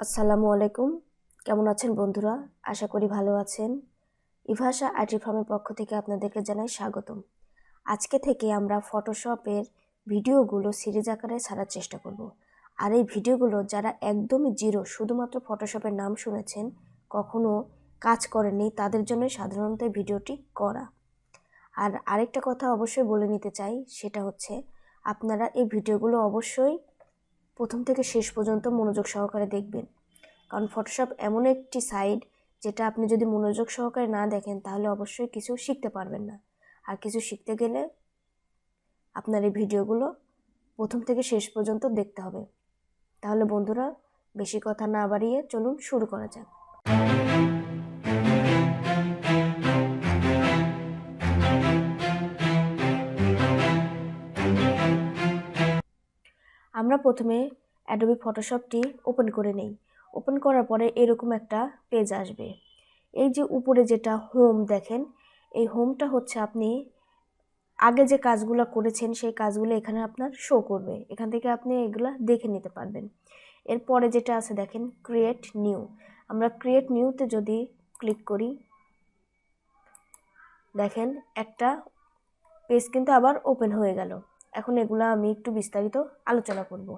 আসসালামু আলাইকুম। কেমন আছেন বন্ধুরা? আশা করি ভালো আছেন। ইভাশা আইটি ফার্মের পক্ষ থেকে আপনাদেরকে জানাই স্বাগতম। আজকে থেকে আমরা ফটোশপের ভিডিওগুলো সিরিজ আকারে ছাড়ার চেষ্টা করব। আর এই ভিডিওগুলো যারা একদমই জিরো, শুধুমাত্র ফটোশপের নাম শুনেছেন, কখনো কাজ করেননি, তাদের জন্য সাধারণত এই ভিডিওটি করা। আর আরেকটা কথা অবশ্যই বলে নিতে চাই, সেটা হচ্ছে আপনারা এই ভিডিওগুলো অবশ্যই প্রথম থেকে শেষ পর্যন্ত মনোযোগ সহকারে দেখবেন। কারণ ফটোশপ এমন একটি সাইট যেটা আপনি যদি মনোযোগ সহকারে না দেখেন তাহলে অবশ্যই কিছু শিখতে পারবেন না। আর কিছু শিখতে গেলে আপনার এই ভিডিওগুলো প্রথম থেকে শেষ পর্যন্ত দেখতে হবে। তাহলে বন্ধুরা, বেশি কথা না বাড়িয়ে চলুন শুরু করা যাক। আমরা প্রথমে অ্যাডোবি ফটোশপটি ওপেন করে নেই। ওপেন করার পরে এরকম একটা পেজ আসবে। এই যে উপরে যেটা হোম দেখেন, এই হোমটা হচ্ছে আপনি আগে যে কাজগুলো করেছেন সেই কাজগুলো এখানে আপনার শো করবে। এখান থেকে আপনি এগুলা দেখে নিতে পারবেন। এরপরে যেটা আছে দেখেন ক্রিয়েট নিউ। আমরা ক্রিয়েট নিউতে যদি ক্লিক করি, দেখেন একটা পেজ কিন্তু আবার ওপেন হয়ে গেল। এখন এগুলো আমি একটু বিস্তারিত আলোচনা করব।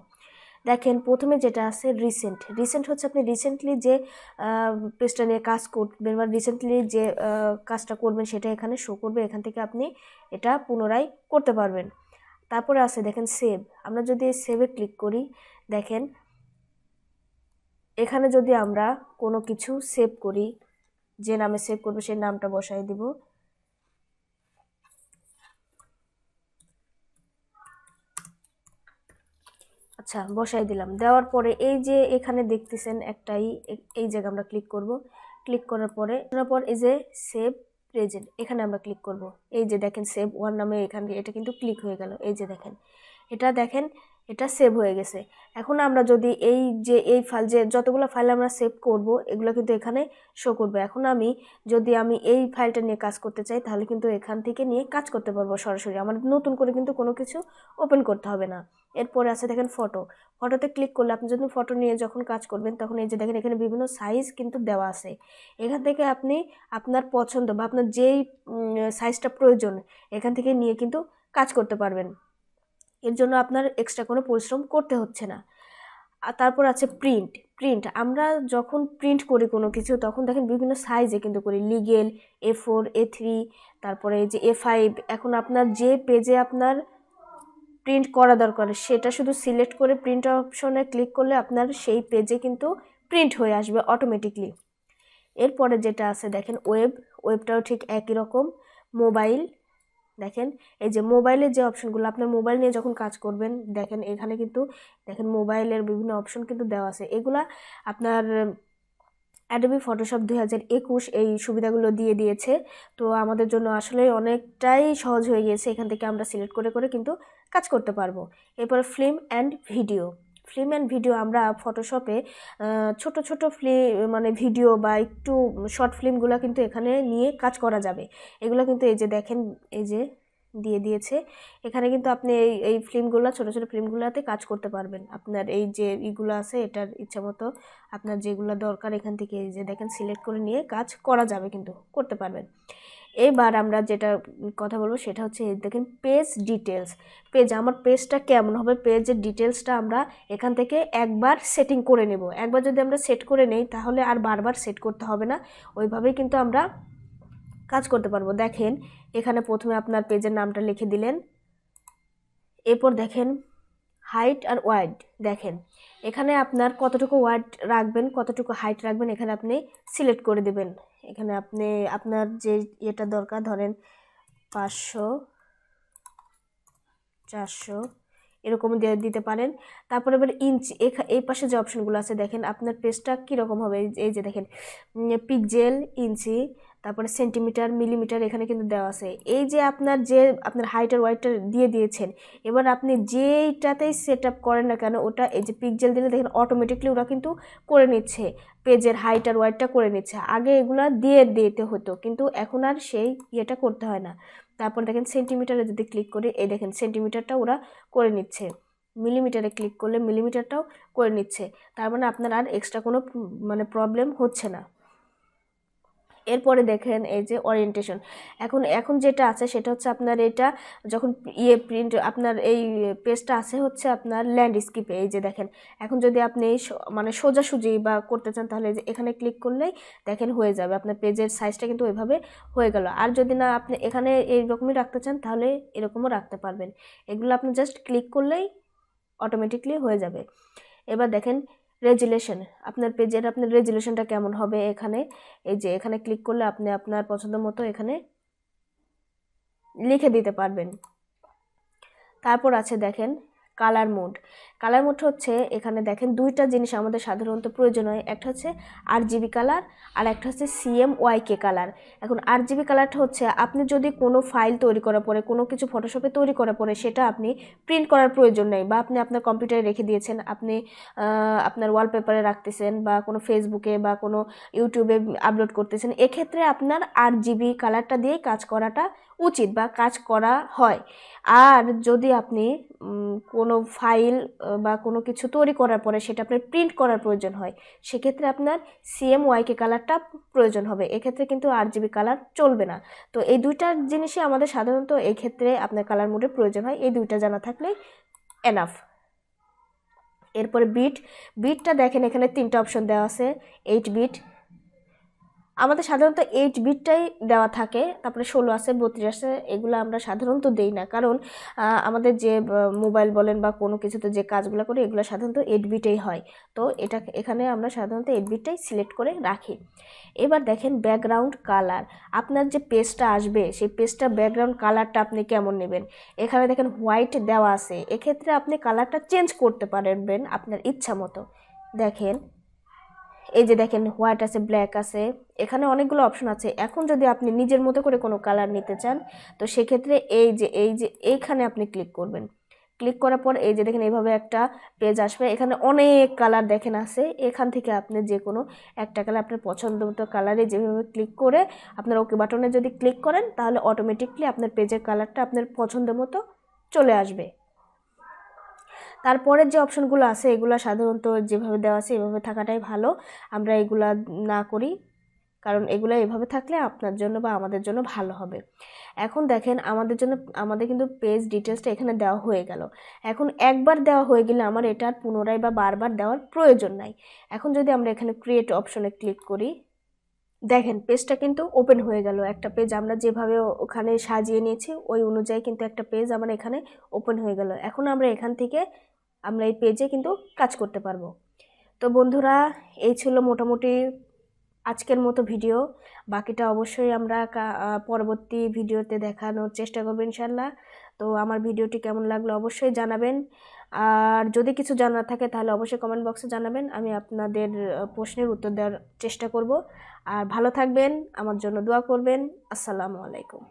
দেখেন প্রথমে যেটা আছে রিসেন্ট হচ্ছে আপনি রিসেন্টলি যে পেজটা নিয়ে কাজ করবেন বা রিসেন্টলি যে কাজটা করবেন সেটা এখানে শো করবে। এখান থেকে আপনি এটা পুনরায় করতে পারবেন। তারপরে আছে দেখেন সেভ। আমরা যদি সেভে ক্লিক করি, দেখেন এখানে যদি আমরা কোনো কিছু সেভ করি, যে নামে সেভ করবো সেই নামটা বসাই দিব। আচ্ছা, বসাই দিলাম। দেওয়ার পরে এই যে এখানে দেখতেছেন একটাই, এই জায়গায় আমরা ক্লিক করব। ক্লিক করার পর এই যে সেভ প্রেজেন্ট, এখানে আমরা ক্লিক করব। এই যে দেখেন সেভ ওয়ান নামে এখানে এটা কিন্তু ক্লিক হয়ে গেল। এই যে দেখেন এটা সেভ হয়ে গেছে। এখন আমরা যদি এই ফাইল, যে যতগুলো ফাইল আমরা সেভ করব এগুলো কিন্তু এখানে শো করবে। এখন যদি আমি এই ফাইলটা নিয়ে কাজ করতে চাই তাহলে কিন্তু এখান থেকে নিয়ে কাজ করতে পারবো সরাসরি। আমার নতুন করে কিন্তু কোনো কিছু ওপেন করতে হবে না। এরপরে আছে দেখেন ফটোতে ক্লিক করলে আপনি যদি ফটো নিয়ে যখন কাজ করবেন তখন এই যে দেখেন এখানে বিভিন্ন সাইজ কিন্তু দেওয়া আছে। এখান থেকে আপনি আপনার পছন্দ বা আপনার যেই সাইজটা প্রয়োজন এখান থেকে নিয়ে কিন্তু কাজ করতে পারবেন। এর জন্য আপনার এক্সট্রা কোনো পরিশ্রম করতে হচ্ছে না। আর তারপর আছে প্রিন্ট। আমরা যখন প্রিন্ট করি কোনো কিছু তখন দেখেন বিভিন্ন সাইজে কিন্তু করি, লিগেল, A4, A3, তারপরে এই যে A5। এখন আপনার যে পেজে আপনার প্রিন্ট করা দরকার সেটা শুধু সিলেক্ট করে প্রিন্ট অপশনে ক্লিক করলে আপনার সেই পেজে কিন্তু প্রিন্ট হয়ে আসবে অটোমেটিকলি। এরপরে যেটা আছে দেখেন ওয়েবটাও ঠিক একই রকম। মোবাইল, দেখেন এই যে মোবাইলের যে অপশনগুলো, আপনার মোবাইল নিয়ে যখন কাজ করবেন দেখেন এখানে কিন্তু দেখেন মোবাইলের বিভিন্ন অপশন কিন্তু দেওয়া আছে। এগুলা আপনার অ্যাডোবি ফটোশপ 2021 এই সুবিধাগুলো দিয়ে দিয়েছে। তো আমাদের জন্য আসলে অনেকটাই সহজ হয়ে গিয়েছে। এখান থেকে আমরা সিলেক্ট করে করে কিন্তু কাজ করতে পারবো। এরপরে ফিল্ম অ্যান্ড ভিডিও আমরা ফটোশপে ছোট ছোট মানে ভিডিও বা একটু শর্ট ফিল্মগুলো কিন্তু এখানে নিয়ে কাজ করা যাবে। এগুলো কিন্তু এই যে দেখেন এই যে দিয়ে দিয়েছে। এখানে কিন্তু আপনি এই ফিল্মগুলো, ছোট ছোট ফিল্মগুলোতে কাজ করতে পারবেন। আপনার এই যে ইগুলো আছে এটার ইচ্ছা মতো আপনার যেগুলো দরকার এখান থেকে এই যে দেখেন সিলেক্ট করে নিয়ে কাজ করা যাবে, কিন্তু করতে পারবেন। এবার আমরা যেটা কথা বলবো সেটা হচ্ছে দেখেন পেজ ডিটেলস। আমার পেজটা কেমন হবে, পেজের ডিটেলসটা আমরা এখান থেকে একবার সেটিং করে নেব। একবার যদি আমরা সেট করে নেই তাহলে আর বারবার সেট করতে হবে না, ওইভাবেই কিন্তু আমরা কাজ করতে পারবো। দেখেন এখানে প্রথমে আপনার পেজের নামটা লিখে দিলেন। এরপর দেখেন হাইট আর ওয়াইড, দেখেন এখানে আপনার কতটুকু ওয়াইড রাখবেন, কতটুকু হাইট রাখবেন এখানে আপনি সিলেক্ট করে দেবেন। এখানে আপনি আপনার যে এটা দরকার ধরেন 500, 400 এরকম দিতে পারেন। তারপরে এবার ইঞ্চি, এই পাশে যে অপশনগুলো আছে দেখেন আপনার পেজটা কীরকম হবে। এই যে দেখেন পিক্সেল, ইঞ্চি, তারপরে সেন্টিমিটার, মিলিমিটার এখানে কিন্তু দেওয়া আছে। এই যে আপনার হাইট আর ওয়াইটটা দিয়ে দিয়েছেন। এবার আপনি যেইটাতেই সেট আপ করেন না কেন ওটা এই যে পিক্সেল দিলে দেখেন অটোমেটিকলি ওরা কিন্তু করে নিচ্ছে, পেজের হাইট আর ওয়াইটটা করে নিচ্ছে। আগে এগুলা দিয়ে দিতে হতো, কিন্তু এখন আর সেই ইয়েটা করতে হয় না। তারপর দেখেন সেন্টিমিটারে যদি ক্লিক করি, এই দেখেন সেন্টিমিটারটা ওরা করে নিচ্ছে। মিলিমিটারে ক্লিক করলে মিলিমিটারটাও করে নিচ্ছে, তার মানে আপনার আর এক্সট্রা কোনো মানে প্রবলেম হচ্ছে না। এরপরে দেখেন এই যে ওরিয়েন্টেশন, এখন যেটা আছে সেটা হচ্ছে আপনার এটা যখন প্রিন্ট আপনার এই পেজটা আছে হচ্ছে আপনার ল্যান্ডস্কেপে। এই যে দেখেন এখন যদি আপনি মানে সোজাসুজি বা করতে চান তাহলে যে এখানে ক্লিক করলেই দেখেন হয়ে যাবে, আপনার পেজের সাইজটা কিন্তু ওইভাবে হয়ে গেল। আর যদি না আপনি এখানে এইরকমই রাখতে চান তাহলে এরকমও রাখতে পারবেন। এগুলো আপনি জাস্ট ক্লিক করলেই অটোমেটিকলি হয়ে যাবে। এবার দেখেন রেজুলেশন, আপনার পেজের আপনার রেজুলেশনটা কেমন হবে, এখানে এই যে এখানে ক্লিক করলে আপনি আপনার পছন্দ মতো এখানে লিখে দিতে পারবেন। তারপর আছে দেখেন কালার মোড। কালার মোড হচ্ছে এখানে দেখেন দুইটা জিনিস আমাদের সাধারণত প্রয়োজন হয়, একটা হচ্ছে RGB কালার আর একটা হচ্ছে CMYK কালার। এখন RGB কালারটা হচ্ছে আপনি যদি কোনো ফাইল তৈরি করার পরে কোনো কিছু ফটোশপে তৈরি করার পরে সেটা আপনি প্রিন্ট করার প্রয়োজন নেই, বা আপনি আপনার কম্পিউটারে রেখে দিয়েছেন, আপনি আপনার ওয়ালপেপারে রাখতেছেন বা কোনো ফেসবুকে বা কোনো ইউটিউবে আপলোড করতেছেন, এক্ষেত্রে আপনার RGB কালারটা দিয়েই কাজ করাটা উচিত বা কাজ করা হয়। আর যদি আপনি কোনো ফাইল বা কোনো কিছু তৈরি করার পরে সেটা আপনার প্রিন্ট করার প্রয়োজন হয়, সেক্ষেত্রে আপনার CMYK কালারটা প্রয়োজন হবে, এক্ষেত্রে কিন্তু RGB কালার চলবে না। তো এই দুইটা জিনিসই আমাদের সাধারণত এই ক্ষেত্রে আপনার কালার মোডের প্রয়োজন হয়, এই দুইটা জানা থাকলেই এনাফ। এরপরে বিটটা দেখেন এখানে 3টা অপশন দেওয়া আছে। 8 বিট, আমাদের সাধারণত 8 বিটটাই দেওয়া থাকে, তারপরে 16 আছে, 32 আছে, এগুলো আমরা সাধারণত দেই না, কারণ আমাদের যে মোবাইল বলেন বা কোনো কিছুতে যে কাজগুলো করি এগুলো সাধারণত 8 বিটেই হয়। তো এখানে আমরা সাধারণত 8 বিটটাই সিলেক্ট করে রাখি। এবার দেখেন ব্যাকগ্রাউন্ড কালার, আপনার যে পেজটা আসবে সেই পেজটা ব্যাকগ্রাউন্ড কালারটা আপনি কেমন নেবেন, এখানে দেখেন হোয়াইট দেওয়া আছে, এক্ষেত্রে আপনি কালারটা চেঞ্জ করতে পারবেন আপনার ইচ্ছা মতো। দেখেন এই যে দেখেন হোয়াইট আছে, ব্ল্যাক আছে, এখানে অনেকগুলো অপশন আছে। এখন যদি আপনি নিজের মতো করে কোনো কালার নিতে চান তো সেক্ষেত্রে এই যে এইখানে আপনি ক্লিক করবেন। ক্লিক করার পর এই যে দেখেন এইভাবে একটা পেজ আসবে, এখানে অনেক কালার দেখেন আছে, এখান থেকে আপনি যে কোনো একটা কালার আপনার পছন্দ মতো কালারে যেভাবে ক্লিক করে আপনার ওকে বাটনে যদি ক্লিক করেন তাহলে অটোমেটিকলি আপনার পেজের কালারটা আপনার পছন্দ মতো চলে আসবে। তারপরের যে অপশনগুলো আছে এগুলো সাধারণত যেভাবে দেওয়া আছে এভাবে থাকাটাই ভালো, আমরা এগুলা না করি, কারণ এগুলো এভাবে থাকলে আপনার জন্য বা আমাদের জন্য ভালো হবে। এখন দেখেন আমাদের কিন্তু পেজ ডিটেলসটা এখানে দেওয়া হয়ে গেল। এখন একবার দেওয়া হয়ে গেলে আমার এটা পুনরায় বা বারবার দেওয়ার প্রয়োজন নাই। এখন যদি আমরা এখানে ক্রিয়েট অপশনে ক্লিক করি, দেখেন পেজটা কিন্তু ওপেন হয়ে গেল। একটা পেজ আমরা যেভাবে ওখানে সাজিয়ে নিয়েছি ওই অনুযায়ী কিন্তু একটা পেজ আমার এখানে ওপেন হয়ে গেল। এখন আমরা এখান থেকে আমরা এই পেজে কিন্তু কাজ করতে পারবো। তো বন্ধুরা, এই ছিল মোটামুটি আজকের মতো ভিডিও, বাকিটা অবশ্যই আমরা পরবর্তী ভিডিওতে দেখানোর চেষ্টা করবো ইনশাল্লাহ। তো আমার ভিডিওটি কেমন লাগলো অবশ্যই জানাবেন, আর যদি কিছু জানার থাকে তাহলে অবশ্যই কমেন্ট বক্সে জানাবেন, আমি আপনাদের প্রশ্নের উত্তর দেওয়ার চেষ্টা করব। আর ভালো থাকবেন, আমার জন্য দোয়া করবেন। আসসালামু আলাইকুম।